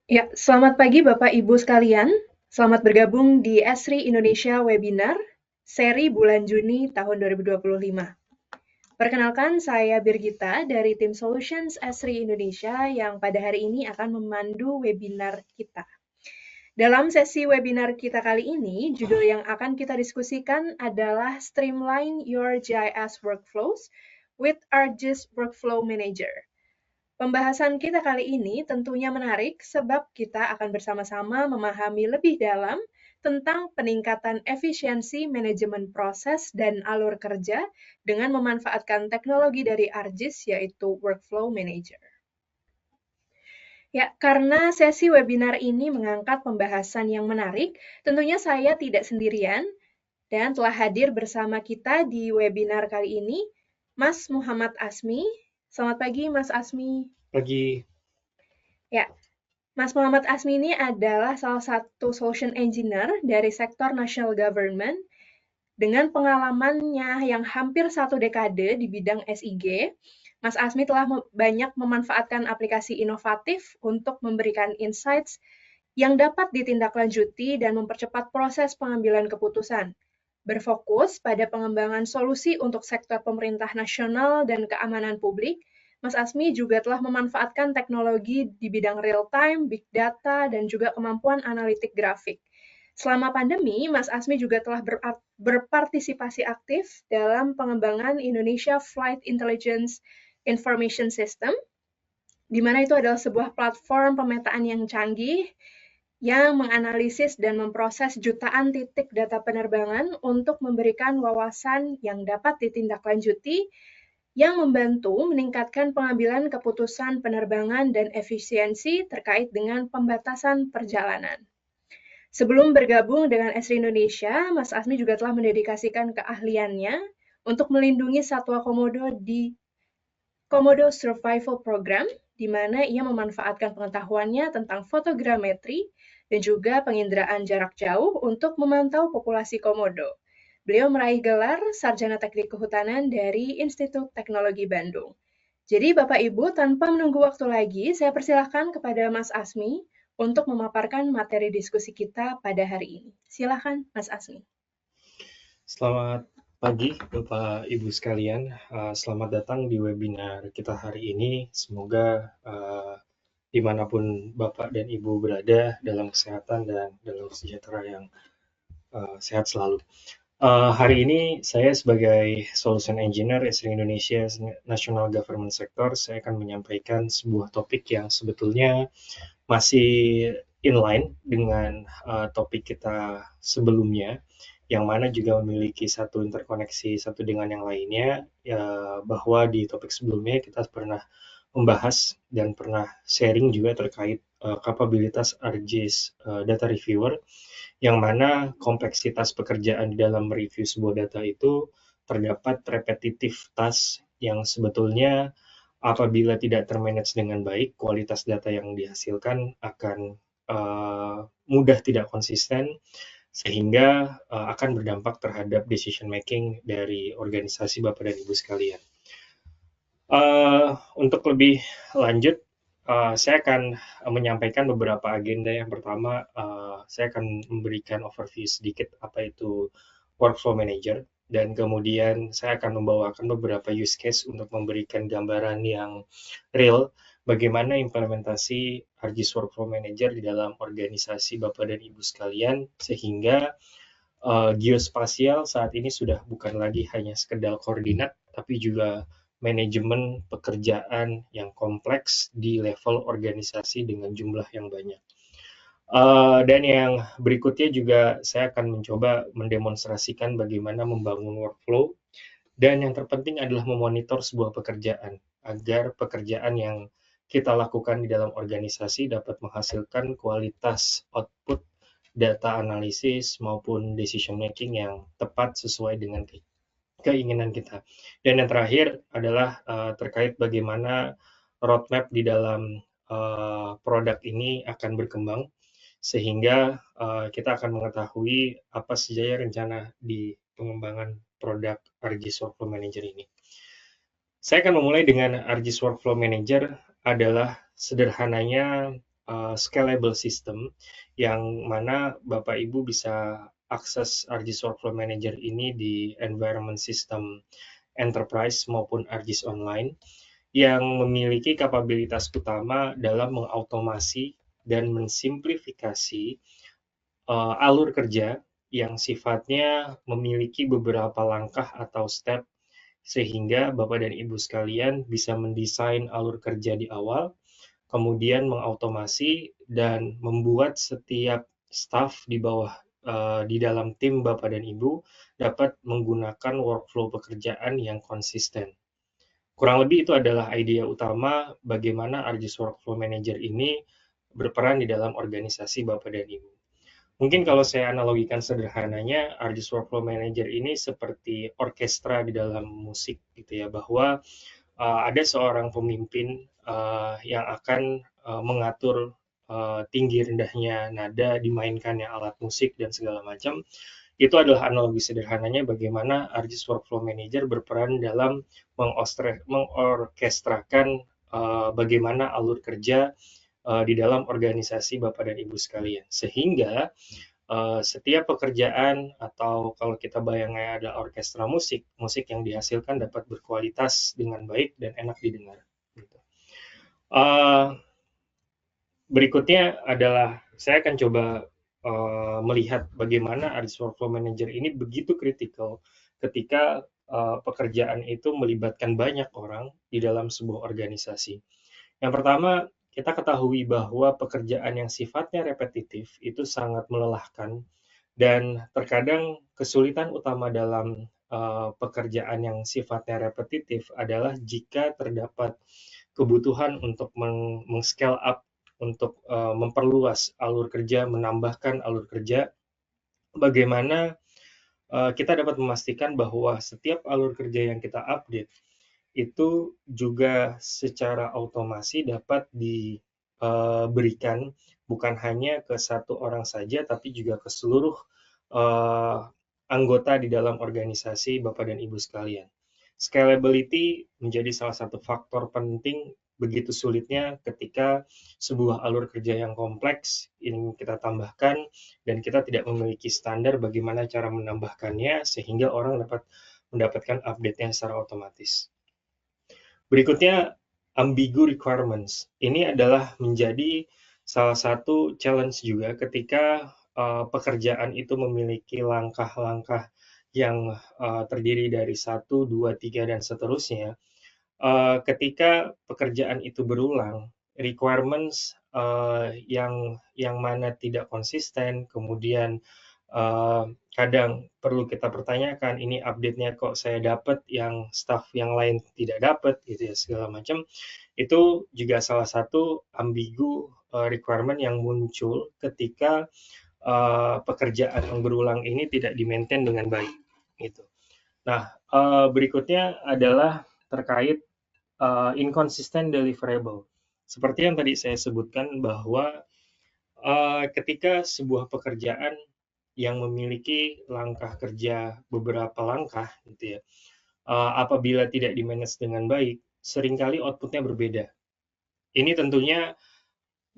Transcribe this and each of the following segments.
Ya, selamat pagi Bapak Ibu sekalian. Selamat bergabung di Esri Indonesia Webinar, seri bulan Juni tahun 2025. Perkenalkan, saya Birgita dari tim Solutions Esri Indonesia yang pada hari ini akan memandu webinar kita. Dalam sesi webinar kita kali ini, judul yang akan kita diskusikan adalah Streamline Your GIS Workflows with ArcGIS Workflow Manager. Pembahasan kita kali ini tentunya menarik sebab kita akan bersama-sama memahami lebih dalam tentang peningkatan efisiensi manajemen proses dan alur kerja dengan memanfaatkan teknologi dari ArcGIS yaitu Workflow Manager. Ya, karena sesi webinar ini mengangkat pembahasan yang menarik, tentunya saya tidak sendirian dan telah hadir bersama kita di webinar kali ini, Mas Muhammad Asmi. Selamat pagi, Mas Asmi. Pagi. Ya, Mas Muhammad Asmi ini adalah salah satu solution engineer dari sektor national government dengan pengalamannya yang hampir 1 dekade di bidang SIG. Mas Asmi telah banyak memanfaatkan aplikasi inovatif untuk memberikan insights yang dapat ditindaklanjuti dan mempercepat proses pengambilan keputusan. Berfokus pada pengembangan solusi untuk sektor pemerintah nasional dan keamanan publik, Mas Asmi juga telah memanfaatkan teknologi di bidang real-time, big data, dan juga kemampuan analitik grafik. Selama pandemi, Mas Asmi juga telah berpartisipasi aktif dalam pengembangan Indonesia Flight Intelligence Information System, di mana itu adalah sebuah platform pemetaan yang canggih yang menganalisis dan memproses jutaan titik data penerbangan untuk memberikan wawasan yang dapat ditindaklanjuti yang membantu meningkatkan pengambilan keputusan penerbangan dan efisiensi terkait dengan pembatasan perjalanan. Sebelum bergabung dengan Esri Indonesia, Mas Asmi juga telah mendedikasikan keahliannya untuk melindungi satwa komodo di Komodo Survival Program, di mana ia memanfaatkan pengetahuannya tentang fotogrametri dan juga penginderaan jarak jauh untuk memantau populasi komodo. Beliau meraih gelar Sarjana Teknik Kehutanan dari Institut Teknologi Bandung. Jadi Bapak Ibu, tanpa menunggu waktu lagi, saya persilahkan kepada Mas Asmi untuk memaparkan materi diskusi kita pada hari ini. Silakan Mas Asmi. Selamat pagi Bapak Ibu sekalian. Selamat datang di webinar kita hari ini. Semoga dimanapun Bapak dan Ibu berada dalam kesehatan dan dalam sejahtera yang sehat selalu. Hari ini saya sebagai Solution Engineer Esri Indonesia National Government Sector, saya akan menyampaikan sebuah topik yang sebetulnya masih inline dengan topik kita sebelumnya, yang mana juga memiliki satu interkoneksi satu dengan yang lainnya, ya, bahwa di topik sebelumnya kita pernah membahas dan pernah sharing juga terkait kapabilitas ArcGIS Data Reviewer, yang mana kompleksitas pekerjaan di dalam mereview sebuah data itu terdapat repetitif task yang sebetulnya apabila tidak termanage dengan baik, kualitas data yang dihasilkan akan mudah tidak konsisten, sehingga akan berdampak terhadap decision making dari organisasi Bapak dan Ibu sekalian. Untuk lebih lanjut, saya akan menyampaikan beberapa agenda. Yang pertama, saya akan memberikan overview sedikit apa itu Workflow Manager, dan kemudian saya akan membawakan beberapa use case untuk memberikan gambaran yang real bagaimana implementasi ArcGIS Workflow Manager di dalam organisasi Bapak dan Ibu sekalian, sehingga geospasial saat ini sudah bukan lagi hanya sekedar koordinat, tapi juga manajemen pekerjaan yang kompleks di level organisasi dengan jumlah yang banyak. Dan yang berikutnya juga saya akan mencoba mendemonstrasikan bagaimana membangun workflow, dan yang terpenting adalah memonitor sebuah pekerjaan agar pekerjaan yang kita lakukan di dalam organisasi dapat menghasilkan kualitas output data analisis maupun decision making yang tepat sesuai dengan keinginan kita. Dan yang terakhir adalah terkait bagaimana roadmap di dalam produk ini akan berkembang, sehingga kita akan mengetahui apa saja rencana di pengembangan produk ArcGIS Workflow Manager ini. Saya akan memulai dengan ArcGIS Workflow Manager adalah sederhananya scalable system yang mana Bapak Ibu bisa akses ArcGIS Workflow Manager ini di environment system enterprise maupun ArcGIS Online yang memiliki kapabilitas utama dalam mengautomasi dan mensimplifikasi alur kerja yang sifatnya memiliki beberapa langkah atau step sehingga Bapak dan Ibu sekalian bisa mendesain alur kerja di awal, kemudian mengautomasi dan membuat setiap staf di bawah di dalam tim Bapak dan Ibu dapat menggunakan workflow pekerjaan yang konsisten. Kurang lebih itu adalah idea utama bagaimana ArcGIS Workflow Manager ini berperan di dalam organisasi Bapak dan Ibu. Mungkin kalau saya analogikan sederhananya, ArcGIS Workflow Manager ini seperti orkestra di dalam musik gitu ya, bahwa ada seorang pemimpin yang akan mengatur tinggi rendahnya nada, dimainkannya alat musik dan segala macam. Itu adalah analogi sederhananya bagaimana ArcGIS Workflow Manager berperan dalam mengorkestrakan bagaimana alur kerja di dalam organisasi Bapak dan Ibu sekalian. Sehingga setiap pekerjaan atau kalau kita bayangnya ada orkestra musik, musik yang dihasilkan dapat berkualitas dengan baik dan enak didengar. Gitu. Berikutnya adalah saya akan coba melihat bagaimana ArcGIS Workflow Manager ini begitu kritikal ketika pekerjaan itu melibatkan banyak orang di dalam sebuah organisasi. Yang pertama, kita ketahui bahwa pekerjaan yang sifatnya repetitif itu sangat melelahkan dan terkadang kesulitan utama dalam pekerjaan yang sifatnya repetitif adalah jika terdapat kebutuhan untuk meng-scale up, untuk memperluas alur kerja, menambahkan alur kerja, bagaimana kita dapat memastikan bahwa setiap alur kerja yang kita update itu juga secara otomasi dapat diberikan bukan hanya ke satu orang saja, tapi juga ke seluruh anggota di dalam organisasi Bapak dan Ibu sekalian. Scalability menjadi salah satu faktor penting begitu sulitnya ketika sebuah alur kerja yang kompleks ingin kita tambahkan dan kita tidak memiliki standar bagaimana cara menambahkannya sehingga orang dapat mendapatkan update-nya secara otomatis. Berikutnya, ambigu requirements. Ini adalah menjadi salah satu challenge juga ketika pekerjaan itu memiliki langkah-langkah yang terdiri dari 1, 2, 3, dan seterusnya. Ketika pekerjaan itu berulang, requirements yang mana tidak konsisten, kemudian kadang perlu kita pertanyakan, ini update-nya kok saya dapat, yang staff yang lain tidak dapat, gitu ya, segala macam. Itu juga salah satu ambigu requirement yang muncul ketika pekerjaan yang berulang ini tidak di-maintain dengan baik. Gitu. Nah, berikutnya adalah terkait inconsistent deliverable. Seperti yang tadi saya sebutkan bahwa ketika sebuah pekerjaan yang memiliki langkah kerja beberapa langkah, gitu ya, apabila tidak di-manage dengan baik, seringkali output-nya berbeda. Ini tentunya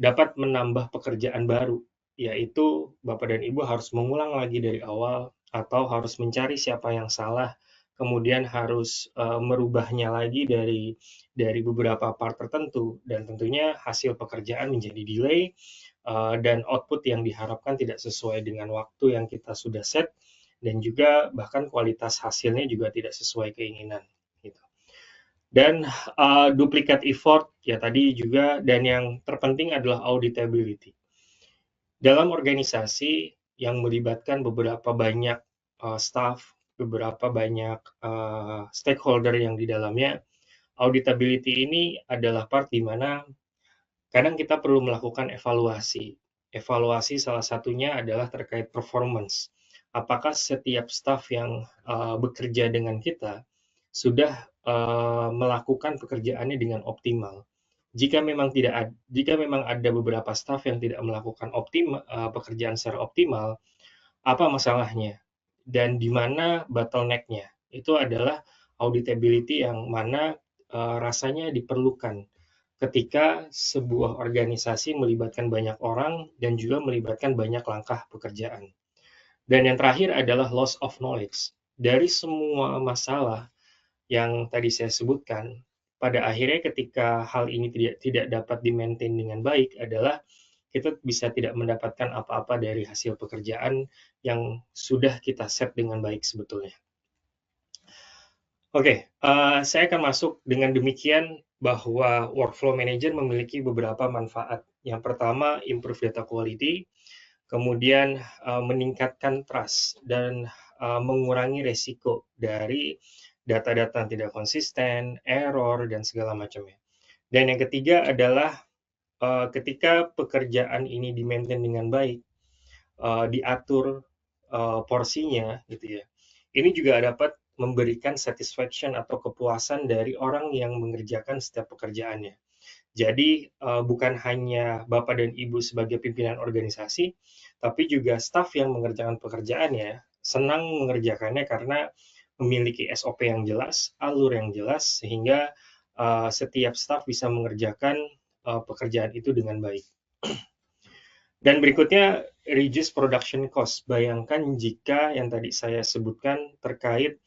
dapat menambah pekerjaan baru, yaitu Bapak dan Ibu harus mengulang lagi dari awal atau harus mencari siapa yang salah, kemudian harus merubahnya lagi dari beberapa part tertentu, dan tentunya hasil pekerjaan menjadi delay dan output yang diharapkan tidak sesuai dengan waktu yang kita sudah set, dan juga bahkan kualitas hasilnya juga tidak sesuai keinginan. Gitu. Dan duplicate effort ya tadi juga, dan yang terpenting adalah auditability. Dalam organisasi yang melibatkan beberapa banyak staff, beberapa banyak stakeholder yang di dalamnya, auditability ini adalah part di mana kadang kita perlu melakukan evaluasi. Evaluasi salah satunya adalah terkait performance. Apakah setiap staff yang bekerja dengan kita sudah melakukan pekerjaannya dengan optimal? Jika memang ada beberapa staff yang tidak melakukan pekerjaan secara optimal, apa masalahnya? Dan di mana bottleneck-nya? Itu adalah auditability yang mana rasanya diperlukan ketika sebuah organisasi melibatkan banyak orang dan juga melibatkan banyak langkah pekerjaan. Dan yang terakhir adalah loss of knowledge. Dari semua masalah yang tadi saya sebutkan, pada akhirnya ketika hal ini tidak dapat di-maintain dengan baik adalah kita bisa tidak mendapatkan apa-apa dari hasil pekerjaan yang sudah kita set dengan baik sebetulnya. Oke, saya akan masuk dengan demikian bahwa workflow manager memiliki beberapa manfaat. Yang pertama, improve data quality, kemudian meningkatkan trust dan mengurangi resiko dari data-data yang tidak konsisten, error, dan segala macamnya. Dan yang ketiga adalah ketika pekerjaan ini di-maintain dengan baik, diatur porsinya, gitu ya. Ini juga dapat memberikan satisfaction atau kepuasan dari orang yang mengerjakan setiap pekerjaannya. Jadi bukan hanya Bapak dan Ibu sebagai pimpinan organisasi, tapi juga staf yang mengerjakan pekerjaannya senang mengerjakannya karena memiliki SOP yang jelas, alur yang jelas, sehingga setiap staf bisa mengerjakan pekerjaan itu dengan baik. Dan berikutnya, reduce production cost. Bayangkan jika yang tadi saya sebutkan terkait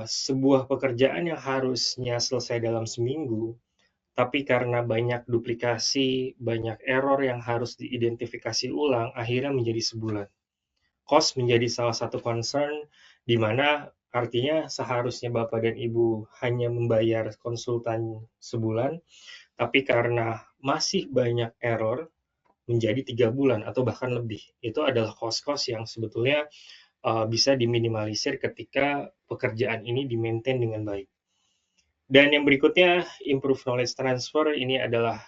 sebuah pekerjaan yang harusnya selesai dalam seminggu, tapi karena banyak duplikasi, banyak error yang harus diidentifikasi ulang, akhirnya menjadi sebulan. Cost menjadi salah satu concern, di mana artinya seharusnya Bapak dan Ibu hanya membayar konsultan sebulan, tapi karena masih banyak error, menjadi 3 bulan atau bahkan lebih. Itu adalah cost-cost yang sebetulnya bisa diminimalisir ketika pekerjaan ini di-maintain dengan baik. Dan yang berikutnya, improve knowledge transfer, ini adalah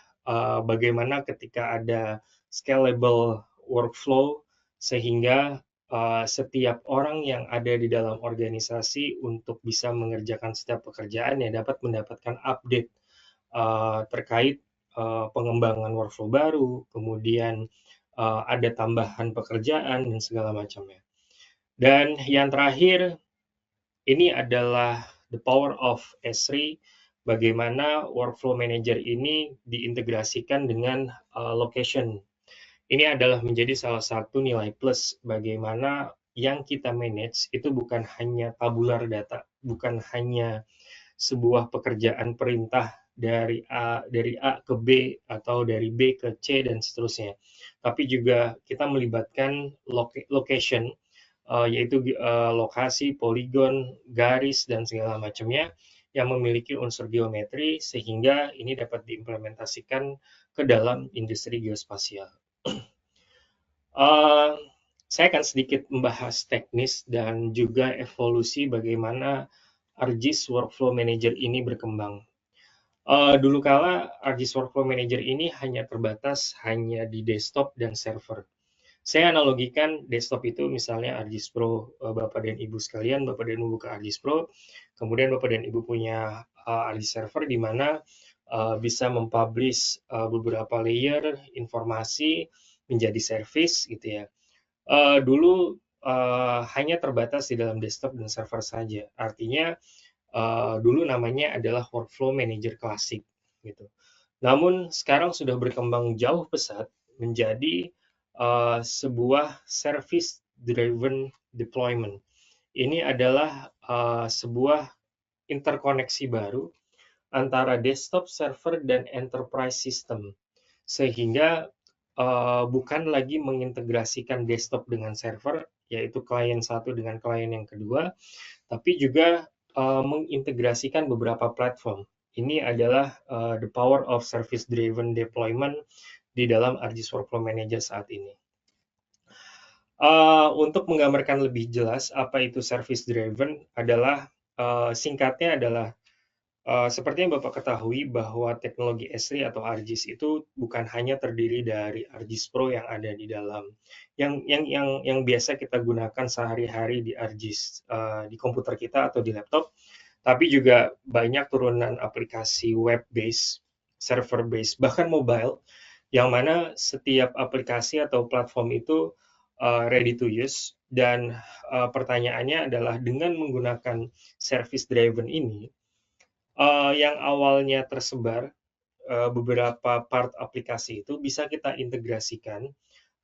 bagaimana ketika ada scalable workflow, sehingga setiap orang yang ada di dalam organisasi untuk bisa mengerjakan setiap pekerjaan ya dapat mendapatkan update terkait pengembangan workflow baru, kemudian ada tambahan pekerjaan dan segala macamnya. Dan yang terakhir, ini adalah the power of Esri, bagaimana workflow manager ini diintegrasikan dengan location. Ini adalah menjadi salah satu nilai plus bagaimana yang kita manage itu bukan hanya tabular data, bukan hanya sebuah pekerjaan perintah dari A ke B atau dari B ke C dan seterusnya. Tapi juga kita melibatkan location, yaitu lokasi, poligon, garis, dan segala macamnya yang memiliki unsur geometri sehingga ini dapat diimplementasikan ke dalam industri geospasial. Saya akan sedikit membahas teknis dan juga evolusi bagaimana ArcGIS Workflow Manager ini berkembang. Dulu kala ArcGIS Workflow Manager ini hanya terbatas hanya di desktop dan server. Saya analogikan desktop itu misalnya ArcGIS Pro, Bapak dan Ibu sekalian, Bapak dan Ibu buka ArcGIS Pro, kemudian Bapak dan Ibu punya ArcGIS server di mana bisa mempublish beberapa layer informasi menjadi service gitu ya. Dulu hanya terbatas di dalam desktop dan server saja. Artinya dulu namanya adalah Workflow Manager Classic gitu. Namun sekarang sudah berkembang jauh pesat menjadi sebuah service driven deployment. Ini adalah sebuah interkoneksi baru antara desktop server dan enterprise system, sehingga bukan lagi mengintegrasikan desktop dengan server, yaitu klien satu dengan klien yang kedua, tapi juga mengintegrasikan beberapa platform. Ini adalah the power of service-driven deployment di dalam ArcGIS Workflow Manager saat ini. Untuk menggambarkan lebih jelas apa itu service-driven adalah singkatnya adalah seperti yang Bapak ketahui bahwa teknologi Esri atau ArcGIS itu bukan hanya terdiri dari ArcGIS Pro yang ada di dalam, yang biasa kita gunakan sehari-hari di ArcGIS di komputer kita atau di laptop, tapi juga banyak turunan aplikasi web-based, server-based, bahkan mobile, yang mana setiap aplikasi atau platform itu ready to use, dan pertanyaannya adalah dengan menggunakan service driven ini, yang awalnya tersebar beberapa part aplikasi itu bisa kita integrasikan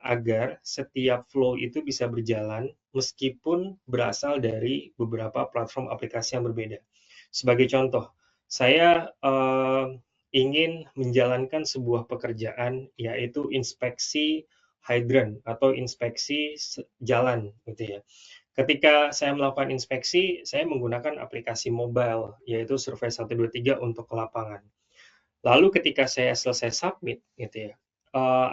agar setiap flow itu bisa berjalan meskipun berasal dari beberapa platform aplikasi yang berbeda. Sebagai contoh, saya ingin menjalankan sebuah pekerjaan yaitu inspeksi hydran atau inspeksi jalan gitu ya. Ketika saya melakukan inspeksi, saya menggunakan aplikasi mobile yaitu Survey 123 untuk ke lapangan. Lalu ketika saya selesai submit gitu ya,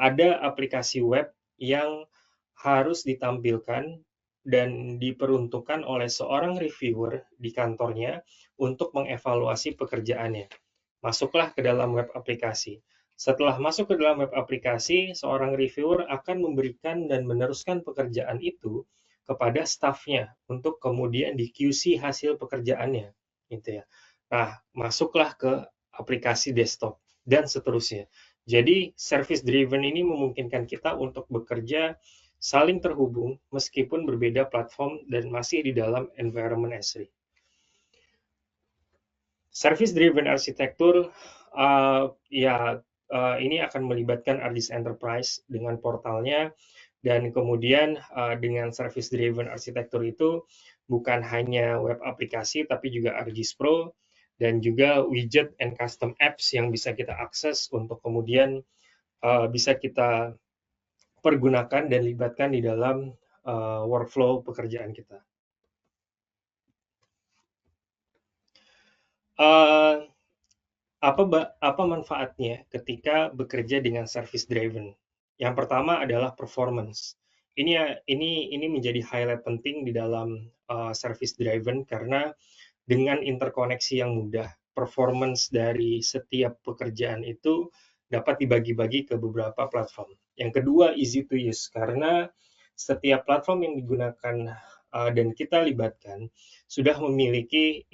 ada aplikasi web yang harus ditampilkan dan diperuntukkan oleh seorang reviewer di kantornya untuk mengevaluasi pekerjaannya. Masuklah ke dalam web aplikasi. Setelah masuk ke dalam web aplikasi, seorang reviewer akan memberikan dan meneruskan pekerjaan itu kepada staffnya untuk kemudian di QC hasil pekerjaannya, gitu ya. Nah, masuklah ke aplikasi desktop dan seterusnya. Jadi, service driven ini memungkinkan kita untuk bekerja saling terhubung meskipun berbeda platform dan masih di dalam environment S3. Service driven arsitektur ini akan melibatkan ArcGIS Enterprise dengan portalnya, dan kemudian dengan service driven arsitektur itu bukan hanya web aplikasi tapi juga ArcGIS Pro dan juga widget and custom apps yang bisa kita akses untuk kemudian bisa kita pergunakan dan libatkan di dalam workflow pekerjaan kita. Apa manfaatnya ketika bekerja dengan service driven? Yang pertama adalah performance. Ini menjadi highlight penting di dalam service driven karena dengan interkoneksi yang mudah, performance dari setiap pekerjaan itu dapat dibagi-bagi ke beberapa platform. Yang kedua, easy to use, karena setiap platform yang digunakan dan kita libatkan sudah memiliki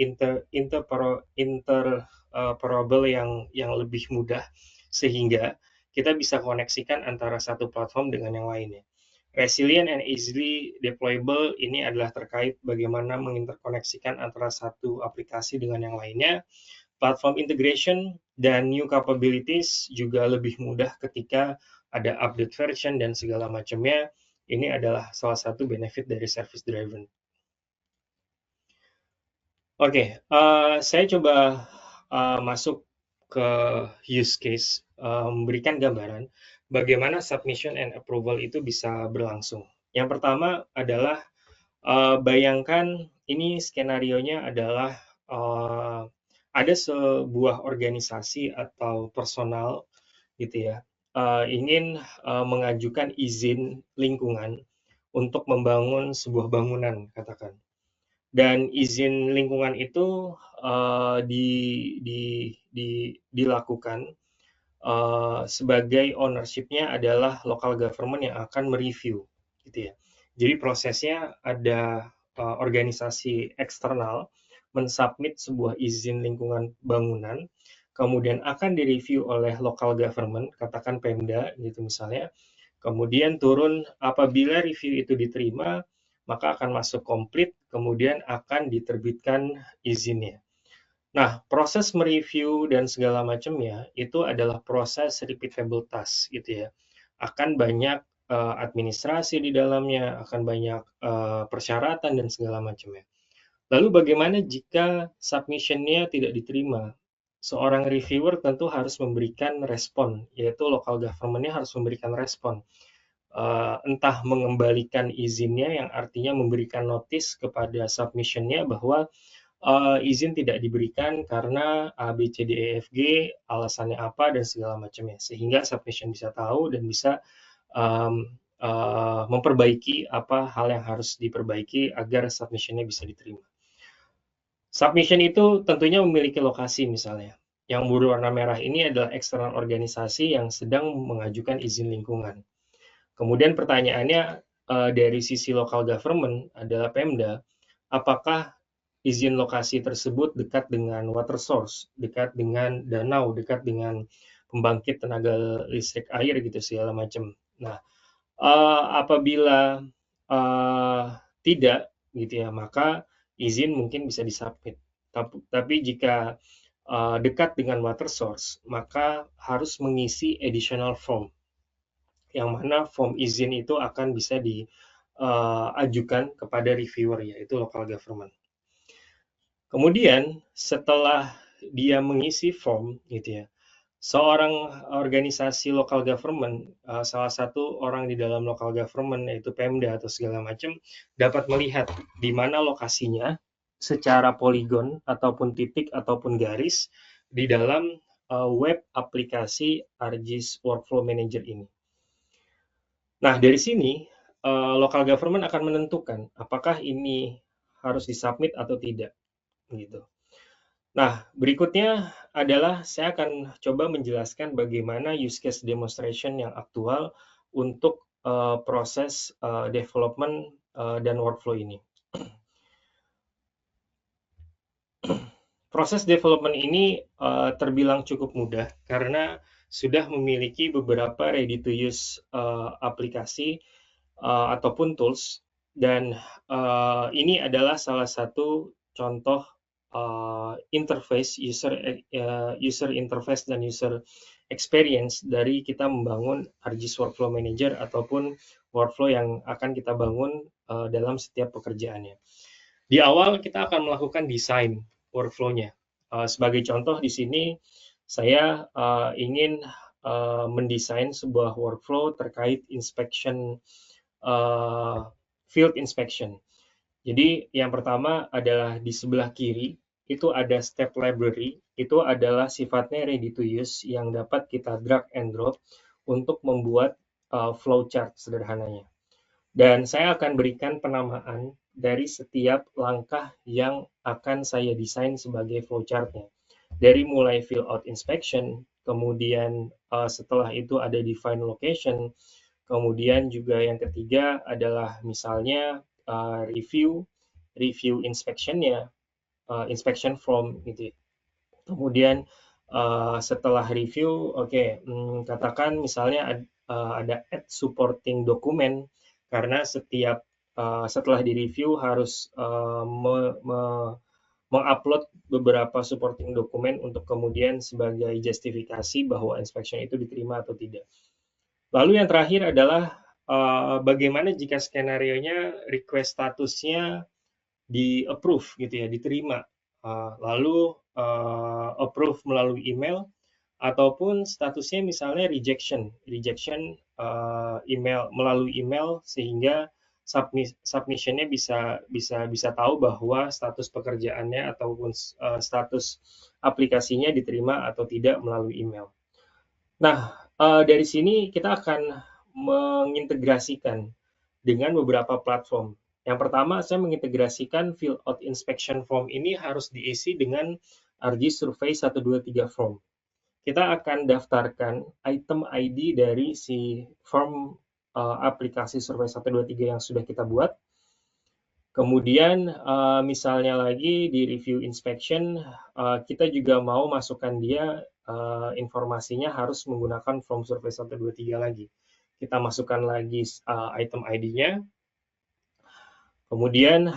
interoperable yang lebih mudah, sehingga kita bisa koneksikan antara satu platform dengan yang lainnya. Resilient and easily deployable ini adalah terkait bagaimana menginterkoneksikan antara satu aplikasi dengan yang lainnya. Platform integration dan new capabilities juga lebih mudah ketika ada update version dan segala macamnya. Ini adalah salah satu benefit dari service driven. Oke, saya coba masuk ke use case, memberikan gambaran bagaimana submission and approval itu bisa berlangsung. Yang pertama adalah bayangkan ini skenarionya adalah ada sebuah organisasi atau personal gitu ya, ingin mengajukan izin lingkungan untuk membangun sebuah bangunan katakan. Dan izin lingkungan itu dilakukan sebagai ownership-nya adalah local government yang akan mereview, gitu ya. Jadi prosesnya ada organisasi eksternal mensubmit sebuah izin lingkungan bangunan, kemudian akan direview oleh local government, katakan Pemda gitu misalnya. Kemudian turun apabila review itu diterima, maka akan masuk komplit, kemudian akan diterbitkan izinnya. Nah, proses mereview dan segala macamnya itu adalah proses repeatable task gitu ya. Akan banyak administrasi di dalamnya, akan banyak persyaratan dan segala macamnya. Lalu bagaimana jika submission-nya tidak diterima? Seorang reviewer tentu harus memberikan respon, yaitu local government-nya harus memberikan respon. Entah mengembalikan izinnya yang artinya memberikan notice kepada submission-nya bahwa izin tidak diberikan karena A, B, C, D, E, F, G, alasannya apa, dan segala macamnya. Sehingga submission bisa tahu dan bisa memperbaiki apa hal yang harus diperbaiki agar submission-nya bisa diterima. Submission itu tentunya memiliki lokasi misalnya. Yang berwarna merah ini adalah eksternal organisasi yang sedang mengajukan izin lingkungan. Kemudian pertanyaannya dari sisi local government adalah Pemda, apakah izin lokasi tersebut dekat dengan water source, dekat dengan danau, dekat dengan pembangkit tenaga listrik air gitu segala macam. Nah, apabila tidak gitu ya, maka izin mungkin bisa disubmit. Tapi jika dekat dengan water source, maka harus mengisi additional form, yang mana form izin itu akan bisa diajukan kepada reviewer, yaitu local government. Kemudian setelah dia mengisi form, gitu ya, seorang organisasi local government, salah satu orang di dalam local government yaitu Pemda atau segala macam, dapat melihat di mana lokasinya secara poligon ataupun titik ataupun garis di dalam web aplikasi ArcGIS Workflow Manager ini. Nah, dari sini local government akan menentukan apakah ini harus disubmit atau tidak, gitu. Nah, berikutnya adalah saya akan coba menjelaskan bagaimana use case demonstration yang aktual untuk proses development dan workflow ini. Proses development ini terbilang cukup mudah karena sudah memiliki beberapa ready-to-use aplikasi ataupun tools, dan ini adalah salah satu contoh interface user interface dan user experience dari kita membangun ArcGIS Workflow Manager ataupun workflow yang akan kita bangun dalam setiap pekerjaannya. Di awal kita akan melakukan desain workflow-nya. Sebagai contoh di sini saya ingin mendesain sebuah workflow terkait inspection, field inspection. Jadi yang pertama adalah di sebelah kiri itu ada step library, itu adalah sifatnya ready to use yang dapat kita drag and drop untuk membuat flowchart sederhananya. Dan saya akan berikan penamaan dari setiap langkah yang akan saya desain sebagai flowchart-nya. Dari mulai fill out inspection, kemudian setelah itu ada define location, kemudian juga yang ketiga adalah misalnya review inspection-nya, inspection form gitu. Kemudian setelah review, katakan misalnya ada add supporting document, karena setiap setelah direview harus mengupload beberapa supporting dokumen untuk kemudian sebagai justifikasi bahwa inspection itu diterima atau tidak. Lalu yang terakhir adalah bagaimana jika skenario-nya request statusnya di approve gitu ya, diterima. Lalu approve melalui email ataupun statusnya misalnya rejection email, melalui email, sehingga submission-nya bisa tahu bahwa status pekerjaannya ataupun status aplikasinya diterima atau tidak melalui email. Nah, dari sini kita akan mengintegrasikan dengan beberapa platform. Yang pertama, saya mengintegrasikan fill out inspection form ini harus diisi dengan ArcGIS Survey 123 form. Kita akan daftarkan item ID dari si form aplikasi Survey 123 yang sudah kita buat. Kemudian misalnya lagi di review inspection, kita juga mau masukkan dia informasinya harus menggunakan form Survey 123 lagi. Kita masukkan lagi item ID-nya. Kemudian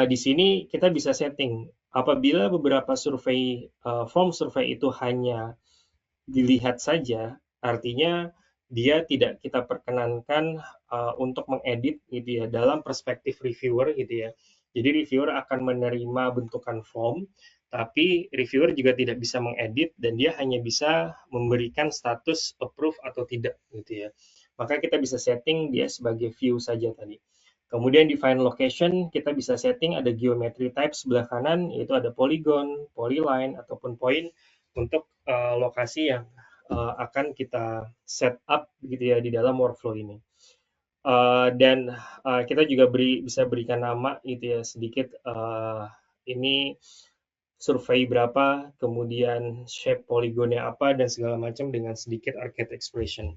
di sini kita bisa setting apabila beberapa form survei itu hanya dilihat saja, artinya dia tidak kita perkenankan untuk mengedit gitu ya dalam perspektif reviewer gitu ya. Jadi reviewer akan menerima bentukan form, tapi reviewer juga tidak bisa mengedit dan dia hanya bisa memberikan status approve atau tidak gitu ya. Maka kita bisa setting dia sebagai view saja tadi. Kemudian define location, kita bisa setting ada geometry type sebelah kanan, yaitu ada polygon, polyline, ataupun point untuk lokasi yang akan kita set up gitu ya di dalam workflow ini. Dan kita juga bisa berikan nama gitu ya sedikit, ini survei berapa, kemudian shape polygonnya apa, dan segala macam dengan sedikit arcade expression.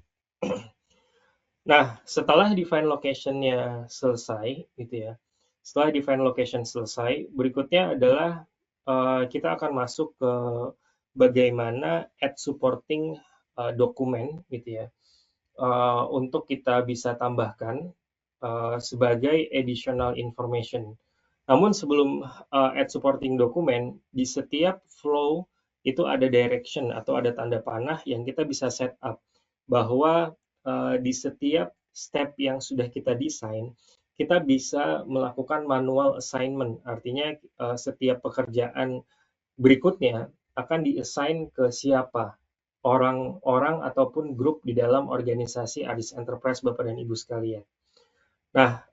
Nah, setelah define location-nya selesai, gitu ya. Setelah define location selesai, berikutnya adalah kita akan masuk ke bagaimana add supporting dokumen, gitu ya, untuk kita bisa tambahkan sebagai additional information. Namun sebelum add supporting dokumen, di setiap flow itu ada direction atau ada tanda panah yang kita bisa set up bahwa di setiap step yang sudah kita desain, kita bisa melakukan manual assignment. Artinya setiap pekerjaan berikutnya akan di-assign ke siapa, orang-orang ataupun grup di dalam organisasi Adis Enterprise, Bapak dan Ibu sekalian. Nah,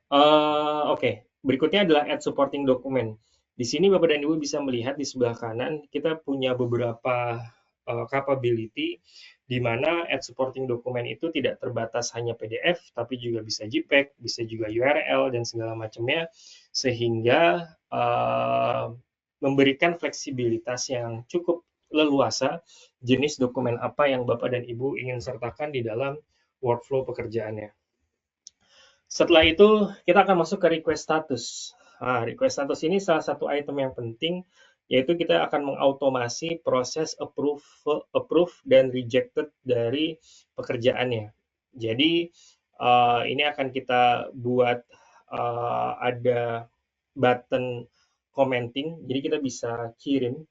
oke. Berikutnya adalah add supporting document. Di sini Bapak dan Ibu bisa melihat di sebelah kanan, kita punya beberapa capability di mana add supporting document itu tidak terbatas hanya PDF, tapi juga bisa JPEG, bisa juga URL, dan segala macamnya, sehingga memberikan fleksibilitas yang cukup leluasa jenis dokumen apa yang Bapak dan Ibu ingin sertakan di dalam workflow pekerjaannya. Setelah itu, kita akan masuk ke request status. Nah, request status ini salah satu item yang penting, yaitu kita akan mengautomasi proses approve dan rejected dari pekerjaannya. Jadi, ini akan kita buat ada button commenting, jadi kita bisa kirim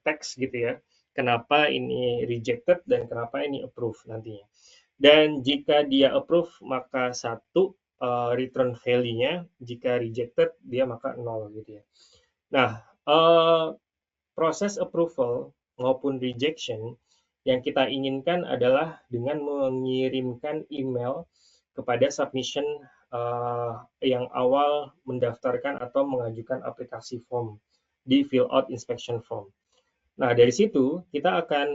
teks gitu ya, kenapa ini rejected dan kenapa ini approve nantinya. Dan jika dia approve, maka 1 return value-nya, jika rejected, dia maka 0 gitu ya. Nah, proses approval maupun rejection yang kita inginkan adalah dengan mengirimkan email kepada submission yang awal mendaftarkan atau mengajukan aplikasi form di fill out inspection form. Nah, dari situ kita akan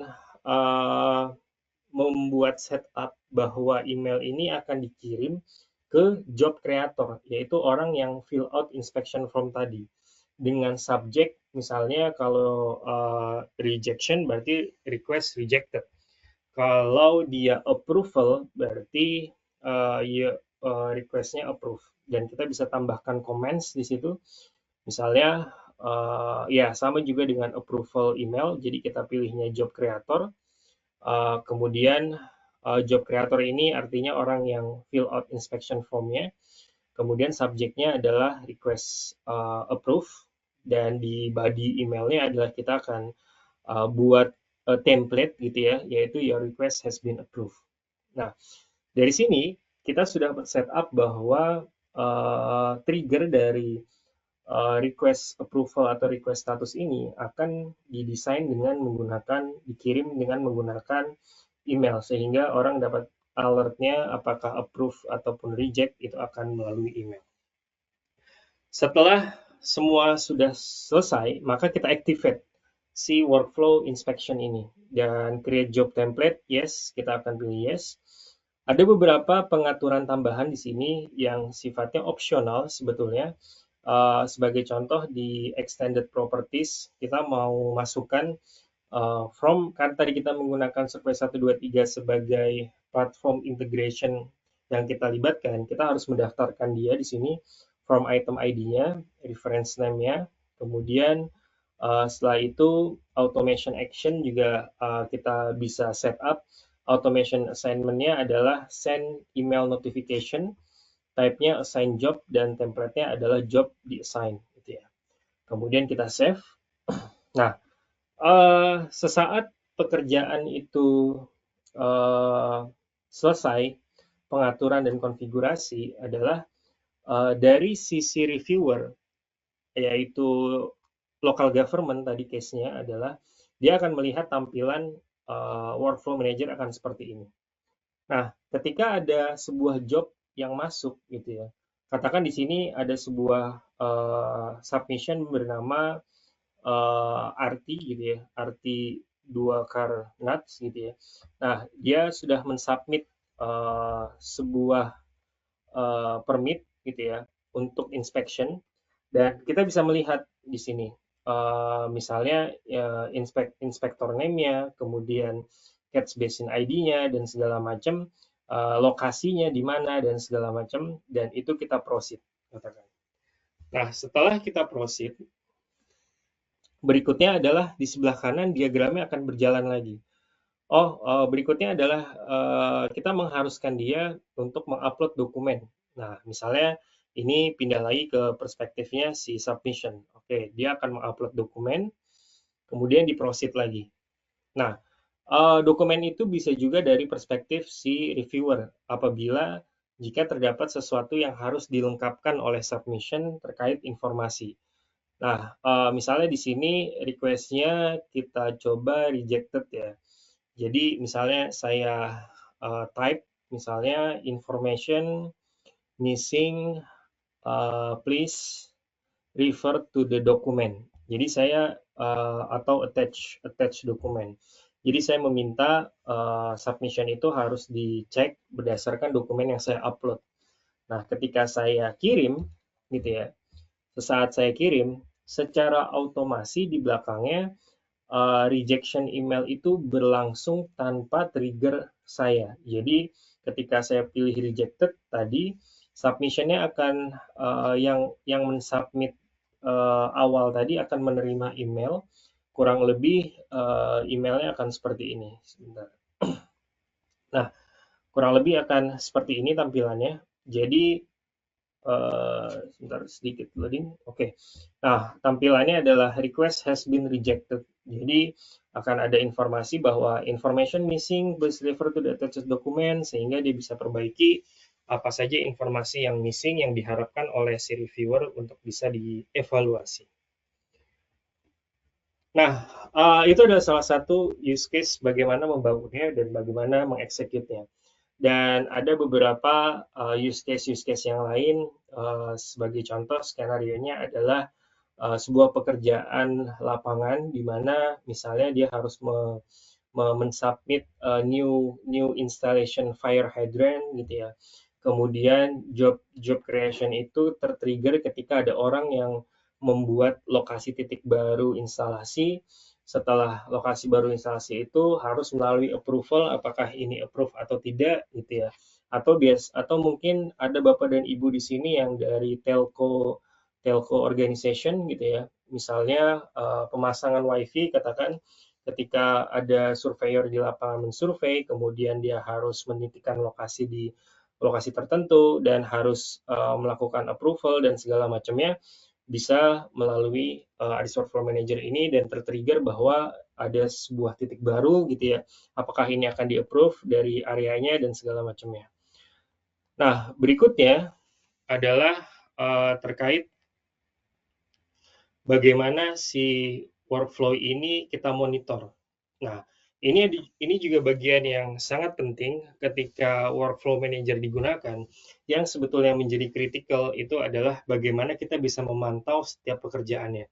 membuat setup bahwa email ini akan dikirim ke job creator, yaitu orang yang fill out inspection form tadi. Dengan subjek, misalnya kalau rejection berarti request rejected. Kalau dia approval berarti requestnya approve. Dan kita bisa tambahkan comments di situ. Misalnya, ya sama juga dengan approval email, jadi kita pilihnya job creator. Kemudian job creator ini artinya orang yang fill out inspection form-nya. Kemudian subjeknya adalah request approve, dan di body emailnya adalah kita akan buat template gitu ya, yaitu your request has been approved. Nah, dari sini kita sudah setup bahwa trigger dari request approval atau request status ini akan didesain dengan menggunakan, dikirim dengan menggunakan email, sehingga orang dapat alertnya apakah approve ataupun reject itu akan melalui email. Setelah semua sudah selesai, maka kita activate si workflow inspection ini. Dan create job template, yes, kita akan pilih yes. Ada beberapa pengaturan tambahan di sini yang sifatnya opsional sebetulnya. Sebagai contoh di extended properties, kita mau masukkan from, kan tadi kita menggunakan Surface 123 sebagai platform integration yang kita libatkan, kita harus mendaftarkan dia di sini, from item ID-nya, reference name-nya, kemudian setelah itu automation action juga kita bisa set up. Automation assignment-nya adalah send email notification, type-nya assign job, dan template-nya adalah job di assign gitu ya. Kemudian kita save. Nah, sesaat pekerjaan itu selesai, pengaturan dan konfigurasi adalah dari sisi reviewer, yaitu local government tadi case-nya adalah dia akan melihat tampilan workflow manager akan seperti ini. Nah, ketika ada sebuah job yang masuk gitu ya, katakan di sini ada sebuah submission bernama RT gitu ya, RT 2 car nuts gitu ya. Nah, dia sudah mensubmit sebuah permit gitu ya untuk inspection, dan kita bisa melihat di sini misalnya inspector name-nya, kemudian catch basin ID-nya, dan segala macam, lokasinya di mana dan segala macam, dan itu kita proceed katakan. Nah, setelah kita proceed, berikutnya adalah di sebelah kanan diagramnya akan berjalan lagi. Berikutnya adalah kita mengharuskan dia untuk mengupload dokumen. Nah, misalnya ini pindah lagi ke perspektifnya si submission. Oke, dia akan mengupload dokumen. kemudian di-proceed lagi. Nah, dokumen itu bisa juga dari perspektif si reviewer, apabila jika terdapat sesuatu yang harus dilengkapkan oleh submission terkait informasi. Nah, misalnya di sini request-nya kita coba rejected ya. Jadi misalnya saya type misalnya information missing, please refer to the document. Jadi saya atau attach dokumen. Jadi saya meminta submission itu harus dicek berdasarkan dokumen yang saya upload. Nah, ketika saya kirim gitu ya, sesaat saya kirim, secara otomasi di belakangnya rejection email itu berlangsung tanpa trigger saya. Jadi ketika saya pilih rejected tadi, submissionnya akan yang mensubmit awal tadi akan menerima email, kurang lebih emailnya akan seperti ini. Sebentar. Nah, kurang lebih akan seperti ini tampilannya. Jadi sebentar sedikit loading. Oke. Nah, tampilannya adalah request has been rejected. Jadi akan ada informasi bahwa information missing, please refer to the attached document, sehingga dia bisa perbaiki apa saja informasi yang missing yang diharapkan oleh si reviewer untuk bisa dievaluasi. Nah, itu adalah salah satu use case bagaimana membangunnya dan bagaimana mengeksekutnya. Dan ada beberapa use case yang lain, sebagai contoh skenario-nya adalah sebuah pekerjaan lapangan di mana misalnya dia harus mensubmit new installation fire hydrant gitu ya. Kemudian job creation itu tertrigger ketika ada orang yang membuat lokasi titik baru instalasi. Setelah lokasi baru instalasi itu harus melalui approval, apakah ini approve atau tidak gitu ya. Atau mungkin ada Bapak dan Ibu di sini yang dari telco organization gitu ya. Misalnya pemasangan WiFi, katakan ketika ada surveyor di lapangan mensurvei, kemudian dia harus menitikan lokasi di lokasi tertentu dan harus melakukan approval dan segala macamnya, bisa melalui ARIS Workflow Manager ini dan tertrigger bahwa ada sebuah titik baru gitu ya. Apakah ini akan di-approve dari areanya dan segala macamnya. Nah, berikutnya adalah terkait bagaimana si workflow ini kita monitor. Nah, ini juga bagian yang sangat penting ketika workflow manager digunakan. Yang sebetulnya menjadi kritikal itu adalah bagaimana kita bisa memantau setiap pekerjaannya.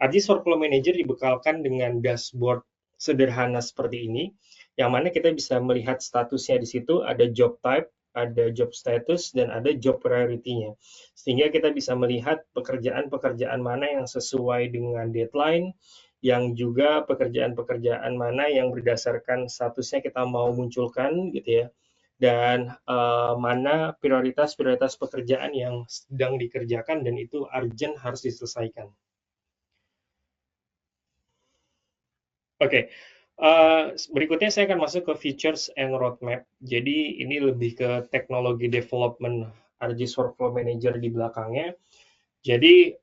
ARGIS Workflow Manager dibekalkan dengan dashboard sederhana seperti ini, yang mana kita bisa melihat statusnya di situ, ada job type, ada job status, dan ada job priority-nya. Sehingga kita bisa melihat pekerjaan-pekerjaan mana yang sesuai dengan deadline, yang juga pekerjaan-pekerjaan mana yang berdasarkan statusnya kita mau munculkan gitu ya, dan mana prioritas-prioritas pekerjaan yang sedang dikerjakan dan itu urgent harus diselesaikan. Oke, berikutnya saya akan masuk ke features and roadmap. Jadi ini lebih ke teknologi development ARGIS Workflow Manager di belakangnya. Jadi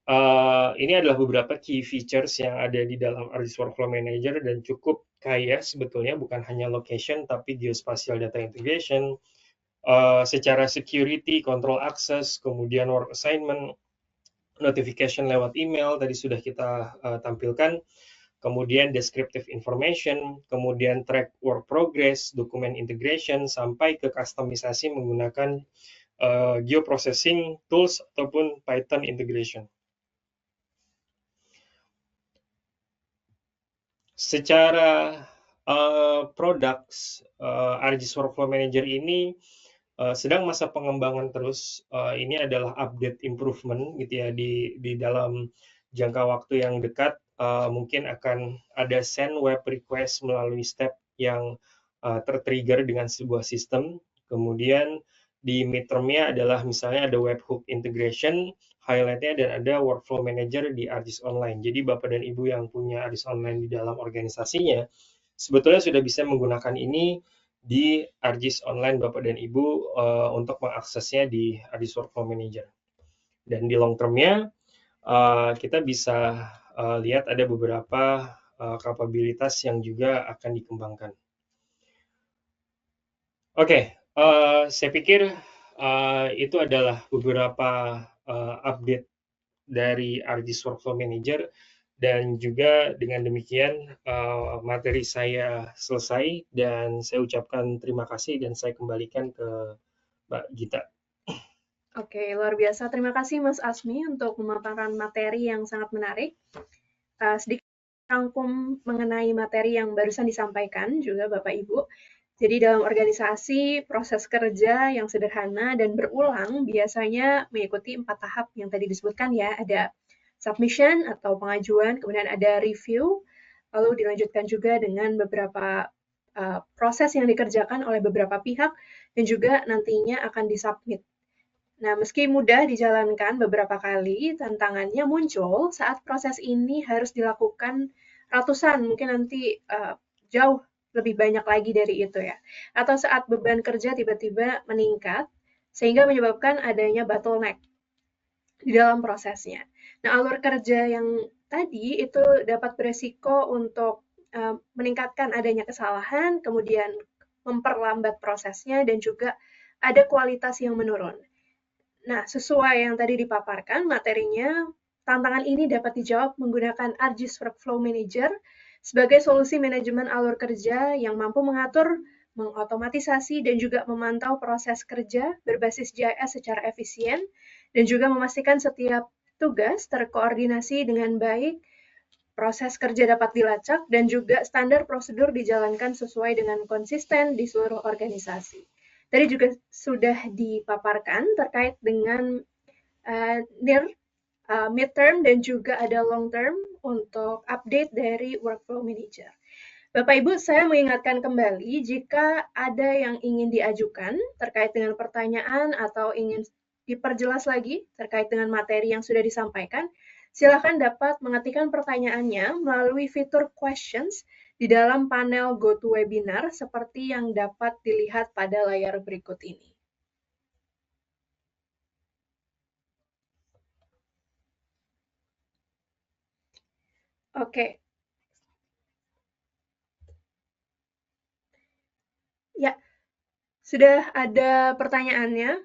ini adalah beberapa key features yang ada di dalam ARGIS Workflow Manager dan cukup kaya sebetulnya, bukan hanya location tapi geospatial data integration, secara security, control access, kemudian work assignment, notification lewat email tadi sudah kita tampilkan. Kemudian descriptive information, kemudian track work progress, dokumen integration, sampai ke customisasi menggunakan geoprocessing tools ataupun Python integration. Secara products, ARGIS Workflow Manager ini sedang masa pengembangan terus. Ini adalah update improvement gitu ya, di dalam jangka waktu yang dekat. Mungkin akan ada send web request melalui step yang tertrigger dengan sebuah sistem. Kemudian di midterm-nya adalah misalnya ada webhook integration, highlight-nya, dan ada workflow manager di ARGIS Online. Jadi Bapak dan Ibu yang punya ARGIS Online di dalam organisasinya, sebetulnya sudah bisa menggunakan ini di ARGIS Online Bapak dan Ibu untuk mengaksesnya di ARGIS Workflow Manager. Dan di long term-nya kita bisa lihat ada beberapa kapabilitas yang juga akan dikembangkan. Oke, saya pikir itu adalah beberapa update dari ArcGIS Workflow Manager, dan juga dengan demikian materi saya selesai, dan saya ucapkan terima kasih dan saya kembalikan ke Mbak Gita. Oke, luar biasa. Terima kasih Mas Asmi untuk memaparkan materi yang sangat menarik. Sedikit rangkum mengenai materi yang barusan disampaikan juga Bapak Ibu. Jadi dalam organisasi, proses kerja yang sederhana dan berulang biasanya mengikuti 4 tahap yang tadi disebutkan ya. Ada submission atau pengajuan, kemudian ada review, lalu dilanjutkan juga dengan beberapa proses yang dikerjakan oleh beberapa pihak, dan juga nantinya akan disubmit. Nah, meski mudah dijalankan beberapa kali, tantangannya muncul saat proses ini harus dilakukan ratusan, mungkin nanti jauh lebih banyak lagi dari itu ya. Atau saat beban kerja tiba-tiba meningkat, sehingga menyebabkan adanya bottleneck di dalam prosesnya. Nah, alur kerja yang tadi itu dapat beresiko untuk meningkatkan adanya kesalahan, kemudian memperlambat prosesnya, dan juga ada kualitas yang menurun. Nah, sesuai yang tadi dipaparkan materinya, tantangan ini dapat dijawab menggunakan ArcGIS Workflow Manager sebagai solusi manajemen alur kerja yang mampu mengatur, mengotomatisasi, dan juga memantau proses kerja berbasis GIS secara efisien, dan juga memastikan setiap tugas terkoordinasi dengan baik, proses kerja dapat dilacak, dan juga standar prosedur dijalankan sesuai dengan konsisten di seluruh organisasi. Tadi juga sudah dipaparkan terkait dengan near, midterm, dan juga ada long term untuk update dari Workflow Manager. Bapak Ibu, saya mengingatkan kembali jika ada yang ingin diajukan terkait dengan pertanyaan atau ingin diperjelas lagi terkait dengan materi yang sudah disampaikan, silakan dapat mengetikkan pertanyaannya melalui fitur questions di dalam panel GoToWebinar seperti yang dapat dilihat pada layar berikut ini. Oke. Ya, sudah ada pertanyaannya.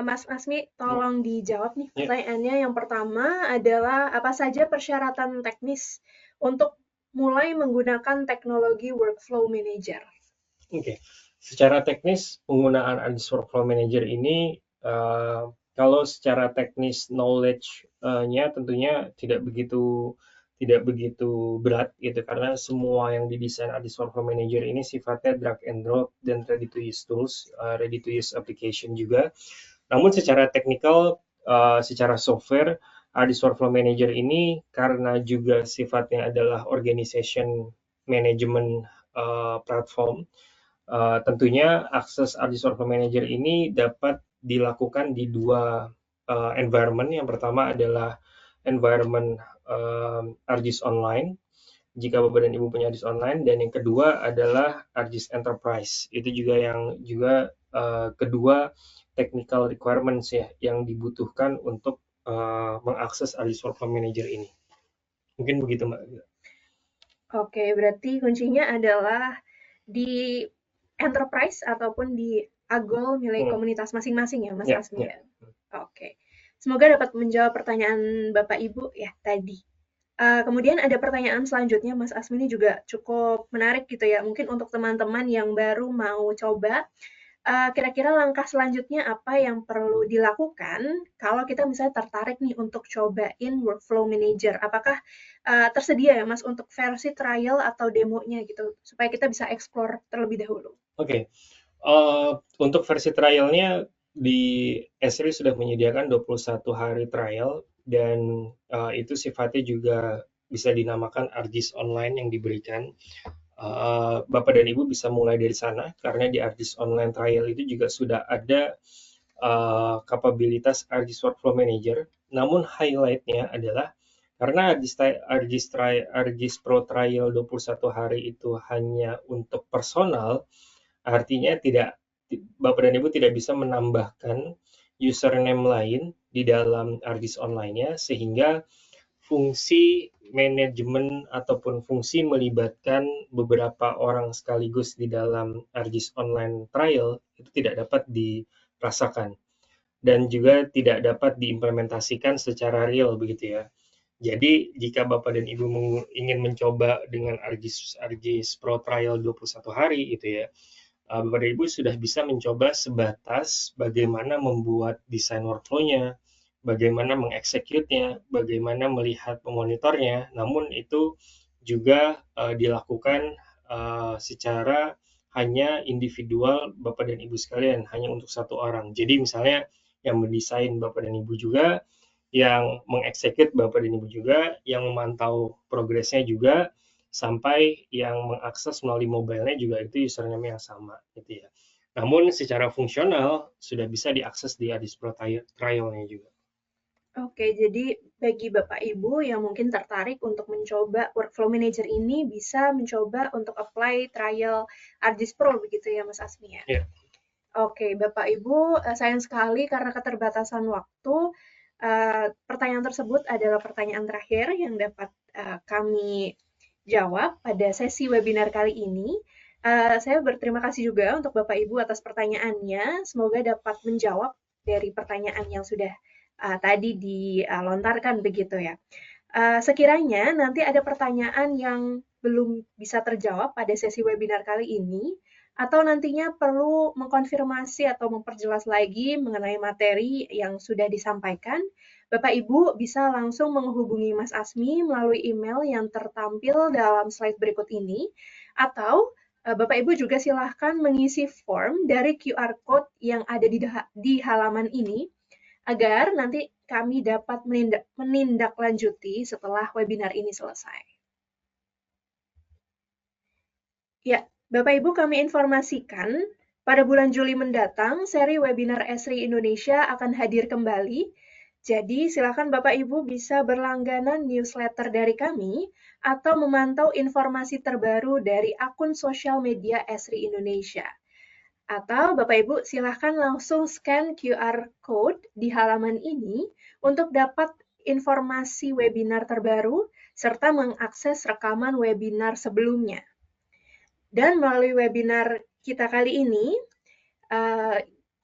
Mas Asmi, tolong dijawab nih pertanyaannya. Yang pertama adalah, apa saja persyaratan teknis untuk mulai menggunakan teknologi Workflow Manager? Oke, secara teknis penggunaan ArcGIS Workflow Manager ini, kalau secara teknis knowledge-nya tentunya tidak begitu berat gitu, karena semua yang didesain ArcGIS Workflow Manager ini sifatnya drag and drop dan ready to use tools, ready to use application juga. Namun secara teknikal, secara software, ArcGIS Workflow Manager ini karena juga sifatnya adalah organization management platform, tentunya akses ArcGIS Workflow Manager ini dapat dilakukan di dua environment. Yang pertama adalah environment ArcGIS Online, jika Bapak dan Ibu punya ArcGIS Online, dan yang kedua adalah ArcGIS Enterprise. Itu juga yang kedua technical requirements ya yang dibutuhkan untuk mengakses ArcGIS Workflow Manager ini. Mungkin begitu, Mbak. Oke, berarti kuncinya adalah di enterprise ataupun di AGOL milik komunitas masing-masing ya, Mas Asmi? Oke, semoga dapat menjawab pertanyaan Bapak Ibu ya tadi. Kemudian ada pertanyaan selanjutnya, Mas Asmi, ini juga cukup menarik gitu ya. Mungkin untuk teman-teman yang baru mau coba, kira-kira langkah selanjutnya apa yang perlu dilakukan kalau kita misalnya tertarik nih untuk cobain Workflow Manager? Apakah tersedia ya Mas untuk versi trial atau demonya gitu, supaya kita bisa explore terlebih dahulu? Oke, untuk versi trialnya di Esri sudah menyediakan 21 hari trial, dan itu sifatnya juga bisa dinamakan ArcGIS Online yang diberikan. Bapak dan Ibu bisa mulai dari sana, karena di ArcGIS Online Trial itu juga sudah ada kapabilitas ArcGIS Workflow Manager. Namun highlight-nya adalah karena ArcGIS Pro Trial 21 hari itu hanya untuk personal, artinya Bapak dan Ibu tidak bisa menambahkan username lain di dalam ArcGIS Online-nya, sehingga fungsi manajemen ataupun fungsi melibatkan beberapa orang sekaligus di dalam ArcGIS Online Trial itu tidak dapat dirasakan dan juga tidak dapat diimplementasikan secara real begitu ya. Jadi jika Bapak dan Ibu ingin mencoba dengan ArcGIS Pro Trial 21 hari itu ya, Bapak dan Ibu sudah bisa mencoba sebatas bagaimana membuat desain workflow-nya, bagaimana mengeksekutnya, bagaimana melihat memonitornya, namun itu juga dilakukan secara hanya individual Bapak dan Ibu sekalian, hanya untuk satu orang. Jadi misalnya yang mendesain Bapak dan Ibu juga, yang mengeksekut Bapak dan Ibu juga, yang memantau progresnya juga, sampai yang mengakses melalui mobile-nya juga itu username yang sama gitu ya. Namun secara fungsional sudah bisa diakses di ArcGIS Pro Trial-nya juga. Oke, jadi bagi Bapak Ibu yang mungkin tertarik untuk mencoba Workflow Manager ini bisa mencoba untuk apply trial ArcGIS Pro begitu ya Mas Asmi ya? Ya. Oke, Bapak Ibu, sayang sekali karena keterbatasan waktu, pertanyaan tersebut adalah pertanyaan terakhir yang dapat kami jawab pada sesi webinar kali ini. Saya berterima kasih juga untuk Bapak Ibu atas pertanyaannya. Semoga dapat menjawab dari pertanyaan yang sudah tadi dilontarkan begitu ya. Sekiranya nanti ada pertanyaan yang belum bisa terjawab pada sesi webinar kali ini, atau nantinya perlu mengkonfirmasi atau memperjelas lagi mengenai materi yang sudah disampaikan, Bapak Ibu bisa langsung menghubungi Mas Asmi melalui email yang tertampil dalam slide berikut ini, atau Bapak Ibu juga silahkan mengisi form dari QR Code yang ada di halaman ini, agar nanti kami dapat menindaklanjuti setelah webinar ini selesai. Ya, Bapak Ibu kami informasikan, pada bulan Juli mendatang, seri webinar Esri Indonesia akan hadir kembali. Jadi, silakan Bapak Ibu bisa berlangganan newsletter dari kami atau memantau informasi terbaru dari akun sosial media Esri Indonesia. Atau Bapak Ibu silahkan langsung scan QR Code di halaman ini untuk dapat informasi webinar terbaru serta mengakses rekaman webinar sebelumnya. Dan melalui webinar kita kali ini,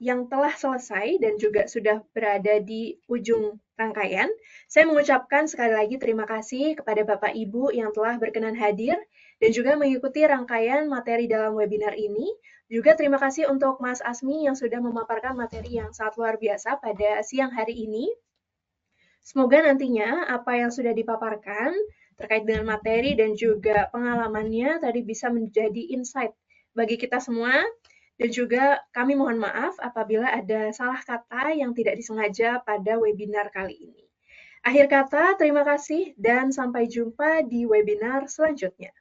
yang telah selesai dan juga sudah berada di ujung rangkaian, saya mengucapkan sekali lagi terima kasih kepada Bapak Ibu yang telah berkenan hadir dan juga mengikuti rangkaian materi dalam webinar ini. Juga terima kasih untuk Mas Asmi yang sudah memaparkan materi yang sangat luar biasa pada siang hari ini. Semoga nantinya apa yang sudah dipaparkan terkait dengan materi dan juga pengalamannya tadi bisa menjadi insight bagi kita semua, dan juga kami mohon maaf apabila ada salah kata yang tidak disengaja pada webinar kali ini. Akhir kata, terima kasih dan sampai jumpa di webinar selanjutnya.